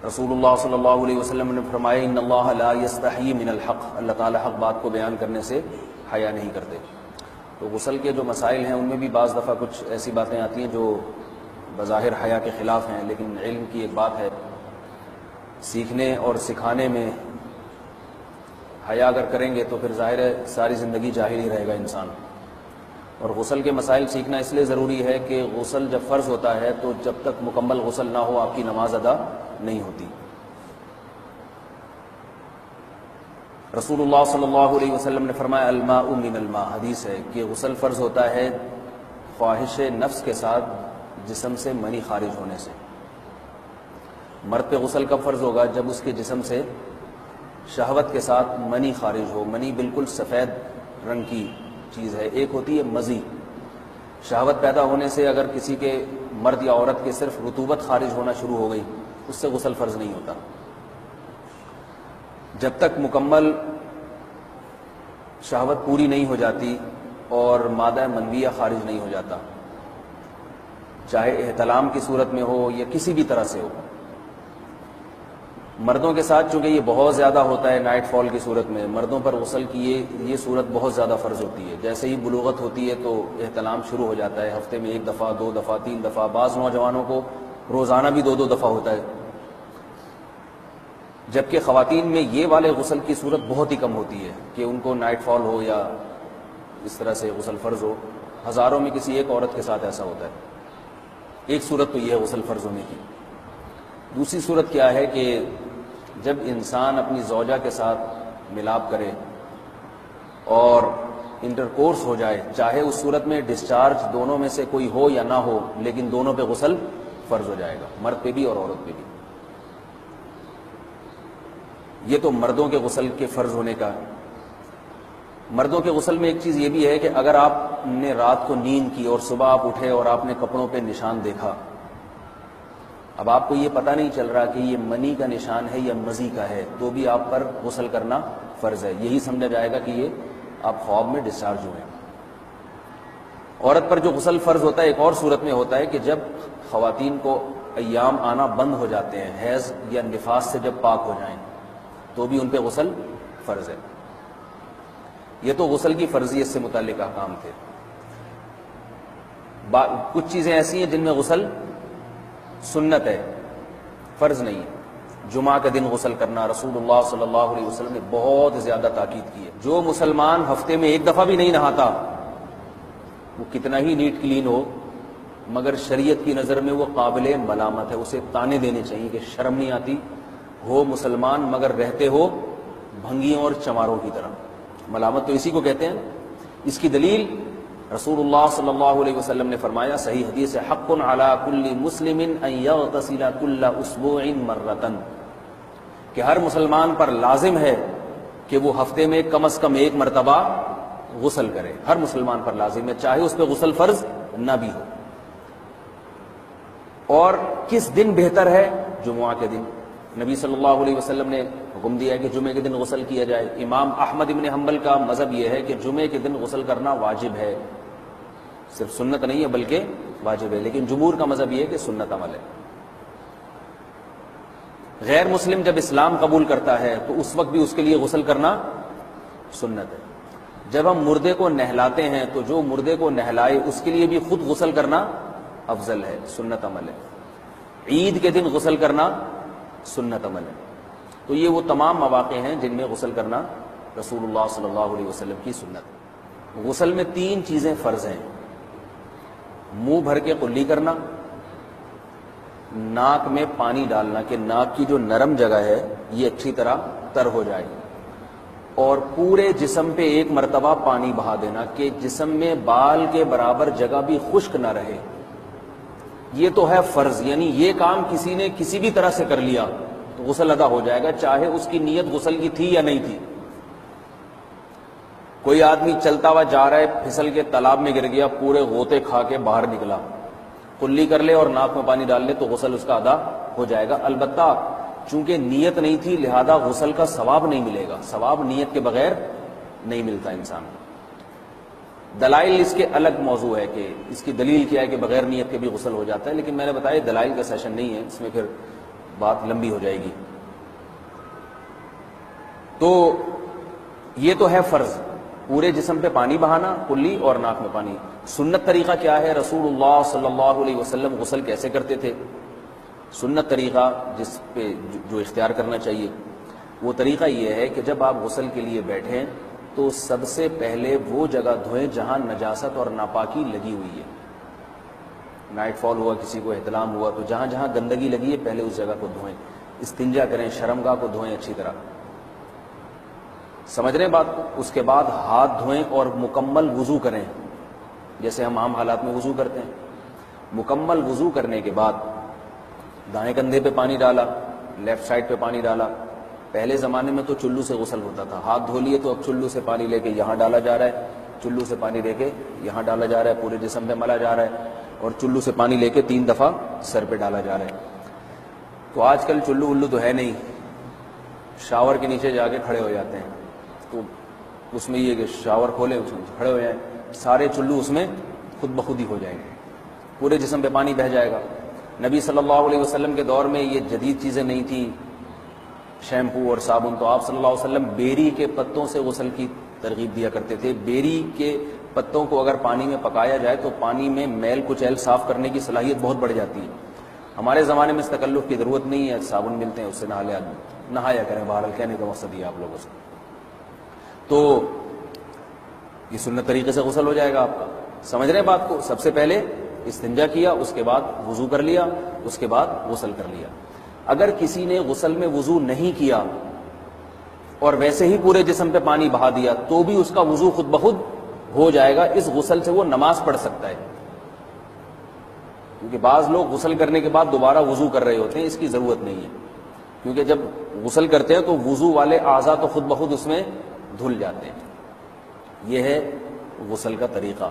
رسول اللہ صلی اللہ علیہ وسلم نے فرمایا ان اللہ لا یستحیی من الحق، اللہ تعالیٰ حق بات کو بیان کرنے سے حیا نہیں کرتے۔ تو غسل کے جو مسائل ہیں ان میں بھی بعض دفعہ کچھ ایسی باتیں آتی ہیں جو بظاہر حیا کے خلاف ہیں، لیکن علم کی ایک بات ہے، سیکھنے اور سکھانے میں حیا اگر کریں گے تو پھر ظاہر ہے ساری زندگی جاہل ہی رہے گا انسان۔ اور غسل کے مسائل سیکھنا اس لیے ضروری ہے کہ غسل جب فرض ہوتا ہے تو جب تک مکمل غسل نہ ہو آپ کی نماز ادا نہیں ہوتی۔ رسول اللہ صلی اللہ علیہ وسلم نے فرمایا الماء من الماء، حدیث ہے کہ غسل فرض ہوتا ہے خواہش نفس کے ساتھ جسم سے منی خارج ہونے سے۔ مرد پہ غسل کب فرض ہوگا؟ جب اس کے جسم سے شہوت کے ساتھ منی خارج ہو۔ منی بالکل سفید رنگ کی چیز ہے، ایک ہوتی ہے مزی۔ شہوت پیدا ہونے سے اگر کسی کے مرد یا عورت کے صرف رطوبت خارج ہونا شروع ہو گئی اس سے غسل فرض نہیں ہوتا، جب تک مکمل شہوت پوری نہیں ہو جاتی اور مادہ منویہ خارج نہیں ہو جاتا، چاہے احتلام کی صورت میں ہو یا کسی بھی طرح سے ہو۔ مردوں کے ساتھ چونکہ یہ بہت زیادہ ہوتا ہے نائٹ فال کی صورت میں، مردوں پر غسل کی یہ صورت بہت زیادہ فرض ہوتی ہے۔ جیسے ہی بلوغت ہوتی ہے تو احتلام شروع ہو جاتا ہے، ہفتے میں 1 دفعہ 2 دفعہ 3 دفعہ، بعض نوجوانوں کو روزانہ بھی 2 دفعہ ہوتا ہے، جبکہ خواتین میں یہ والے غسل کی صورت بہت ہی کم ہوتی ہے کہ ان کو نائٹ فال ہو یا اس طرح سے غسل فرض ہو۔ ہزاروں میں کسی ایک عورت کے ساتھ ایسا ہوتا ہے۔ ایک صورت تو یہ ہے غسل فرض ہونے کی۔ دوسری صورت کیا ہے کہ جب انسان اپنی زوجہ کے ساتھ ملاپ کرے اور انٹرکورس ہو جائے، چاہے اس صورت میں ڈسچارج دونوں میں سے کوئی ہو یا نہ ہو، لیکن دونوں پہ غسل فرض ہو جائے گا، مرد پہ بھی اور عورت پہ بھی۔ یہ تو مردوں کے غسل کے فرض ہونے کا ہے۔ مردوں کے غسل میں ایک چیز یہ بھی ہے کہ اگر آپ نے رات کو نیند کی اور صبح آپ اٹھے اور آپ نے کپڑوں پہ نشان دیکھا، اب آپ کو یہ پتہ نہیں چل رہا کہ یہ منی کا نشان ہے یا مزی کا ہے، تو بھی آپ پر غسل کرنا فرض ہے۔ یہی سمجھا جائے گا کہ یہ آپ خواب میں ڈسچارج ہوئے۔ عورت پر جو غسل فرض ہوتا ہے ایک اور صورت میں ہوتا ہے کہ جب خواتین کو ایام آنا بند ہو جاتے ہیں، حیض یا نفاس سے جب پاک ہو جائیں تو بھی ان پہ غسل فرض ہے۔ یہ تو غسل کی فرضیت سے متعلق احکام تھے۔ کچھ چیزیں ایسی ہیں جن میں غسل سنت ہے، فرض نہیں ہے۔ جمعہ کے دن غسل کرنا رسول اللہ صلی اللہ علیہ وسلم نے بہت زیادہ تاکید کی ہے۔ جو مسلمان ہفتے میں 1 دفعہ بھی نہیں نہاتا، وہ کتنا ہی نیٹ کلین ہو، مگر شریعت کی نظر میں وہ قابل ملامت ہے، اسے تانے دینے چاہیے کہ شرم نہیں آتی، ہو مسلمان مگر رہتے ہو بھنگیوں اور چماروں کی طرح۔ ملامت تو اسی کو کہتے ہیں۔ اس کی دلیل رسول اللہ صلی اللہ علیہ وسلم نے فرمایا، صحیح حدیث ہے، حق علی کل مسلم ان یغتسل کل اسبوع مرۃ، کہ ہر مسلمان پر لازم ہے کہ وہ ہفتے میں کم از کم 1 مرتبہ غسل کرے۔ ہر مسلمان پر لازم ہے، چاہے اس پہ غسل فرض نہ بھی ہو۔ اور کس دن بہتر ہے؟ جمعہ کے دن۔ نبی صلی اللہ علیہ وسلم نے حکم دیا ہے کہ جمعے کے دن غسل کیا جائے۔ امام احمد ابن حنبل کا مذہب یہ ہے کہ جمعے کے دن غسل کرنا واجب ہے، صرف سنت نہیں ہے بلکہ واجب ہے، لیکن جمہور کا مذہب یہ ہے کہ سنت عمل ہے۔ غیر مسلم جب اسلام قبول کرتا ہے تو اس وقت بھی اس کے لیے غسل کرنا سنت ہے۔ جب ہم مردے کو نہلاتے ہیں تو جو مردے کو نہلائے اس کے لیے بھی خود غسل کرنا افضل ہے، سنت عمل ہے۔ عید کے دن غسل کرنا سنت عمل ہے۔ تو یہ وہ تمام مواقع ہیں جن میں غسل کرنا رسول اللہ صلی اللہ علیہ وسلم کی سنت ہے۔ غسل میں 3 چیزیں فرض ہیں: منہ بھر کے قلی کرنا، ناک میں پانی ڈالنا کہ ناک کی جو نرم جگہ ہے یہ اچھی طرح تر ہو جائے، اور پورے جسم پہ 1 مرتبہ پانی بہا دینا کہ جسم میں بال کے برابر جگہ بھی خشک نہ رہے۔ یہ تو ہے فرض، یعنی یہ کام کسی نے کسی بھی طرح سے کر لیا تو غسل ادا ہو جائے گا، چاہے اس کی نیت غسل کی تھی یا نہیں تھی۔ کوئی آدمی چلتا ہوا جا رہا ہے، پھسل کے تالاب میں گر گیا، پورے غوطے کھا کے باہر نکلا، قلی کر لے اور ناک میں پانی ڈال لے تو غسل اس کا ادا ہو جائے گا۔ البتہ چونکہ نیت نہیں تھی لہذا غسل کا ثواب نہیں ملے گا، ثواب نیت کے بغیر نہیں ملتا انسان کو۔ دلائل اس کے الگ موضوع ہے کہ اس کی دلیل کیا ہے کہ بغیر نیت کے بھی غسل ہو جاتا ہے، لیکن میں نے بتایا دلائل کا سیشن نہیں ہے، اس میں پھر بات لمبی ہو جائے گی. تو یہ تو ہے فرض، پورے جسم پہ پانی بہانا کلی اور ناک میں پانی. سنت طریقہ کیا ہے؟ رسول اللہ صلی اللہ علیہ وسلم غسل کیسے کرتے تھے؟ سنت طریقہ جس پہ جو اختیار کرنا چاہیے وہ طریقہ یہ ہے کہ جب آپ غسل کے لیے بیٹھیں تو سب سے پہلے وہ جگہ دھوئیں جہاں نجاست اور ناپاکی لگی ہوئی ہے. نائٹ فال ہوا، کسی کو احتلام ہوا، تو جہاں جہاں گندگی لگی ہے پہلے اس جگہ کو دھوئیں. استنجا کریں، شرمگاہ کو دھوئیں اچھی طرح. سمجھ رہے ہیں بات کو؟ اس کے بعد ہاتھ دھوئیں اور مکمل وضو کریں جیسے ہم عام حالات میں وضو کرتے ہیں. مکمل وضو کرنے کے بعد دائیں کندھے پہ پانی ڈالا، لیفٹ سائڈ پہ پانی ڈالا. پہلے زمانے میں تو چلو سے غسل ہوتا تھا، ہاتھ دھو لیے تو اب چلو سے پانی لے کے یہاں ڈالا جا رہا ہے، چلو سے پانی لے کے یہاں ڈالا جا رہا ہے، پورے جسم پہ ملا جا رہا ہے، اور چلو سے پانی لے کے 3 دفعہ سر پہ ڈالا جا رہا ہے. تو آج کل چلو ولو تو ہے نہیں، شاور کے نیچے جا کے کھڑے ہو جاتے ہیں. تو اس میں یہ کہ شاور کھولے اس میں کھڑے ہو جائیں، سارے چلو اس میں خود بخود ہی ہو جائیں گے، پورے جسم پہ پانی بہہ جائے گا. نبی صلی اللہ علیہ وسلم کے دور میں یہ جدید چیزیں نہیں تھیں، شیمپو اور صابن. تو آپ صلی اللہ علیہ وسلم بیری کے پتوں سے غسل کی ترغیب دیا کرتے تھے. بیری کے پتوں کو اگر پانی میں پکایا جائے تو پانی میں میل کچیل صاف کرنے کی صلاحیت بہت بڑھ جاتی ہے. ہمارے زمانے میں اس تکلف کی ضرورت نہیں ہے، صابن ملتے ہیں اس سے نہا لے آدمی، نہایا کریں. بہرحال کہنے کا مقصد یہ آپ لوگوں سے. تو یہ سنت طریقے سے غسل ہو جائے گا آپ کا. سمجھ رہے ہیں بات کو؟ سب سے پہلے استنجا کیا، اس کے بعد وضو کر لیا، اس کے بعد غسل کر لیا. اگر کسی نے غسل میں وضو نہیں کیا اور ویسے ہی پورے جسم پہ پانی بہا دیا تو بھی اس کا وضو خود بخود ہو جائے گا. اس غسل سے وہ نماز پڑھ سکتا ہے، کیونکہ بعض لوگ غسل کرنے کے بعد دوبارہ وضو کر رہے ہوتے ہیں. اس کی ضرورت نہیں ہے، کیونکہ جب غسل کرتے ہیں تو وضو والے اعضاء تو خود بخود اس میں دھل جاتے ہیں. یہ ہے غسل کا طریقہ.